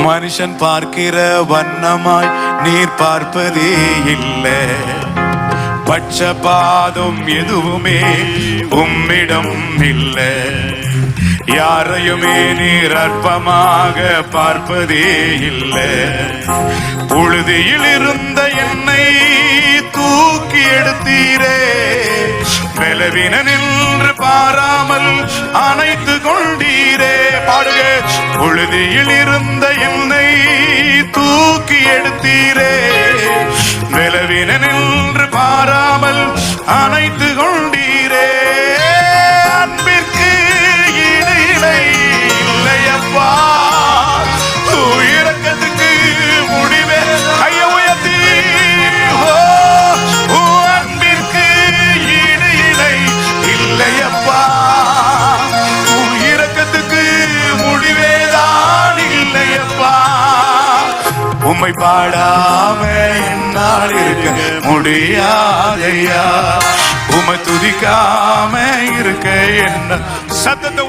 மனுஷன் பார்க்கிற வண்ணமாய் நீர் பார்ப்பதே இல்லை. பட்சபாதம் எதுவுமே உம்மிடம் இல்லை. யாரையுமே நீர் அற்பமாக பார்ப்பதே இல்லை. புழுதியில் இருந்த என்னை தூக்கி எடுத்தீரே. பலவீன நின்று பாராமல் அணைத்து கொண்டீரே. பாடுக. புழுதியில் இருந்த என்னை தூக்கி எடுத்தீரே. பலவீன நின்று பாராமல் அணைத்து கொண்டீரே. அன்பிற்கு ஈடு இல்லை இல்லையப்பா. இரக்கத்துக்கு முடிவே. கைய உயர்த்தி. அன்பிற்கு ஈடு இல்லை இல்லையப்பா. இரக்கத்துக்கு முடிவேதான் இல்லையப்பா. உம்மை பாடாம என்னால் இருக்க முடியாதையா. உம்மை துதிக்காம இருக்க என்ன. சத்தத்தை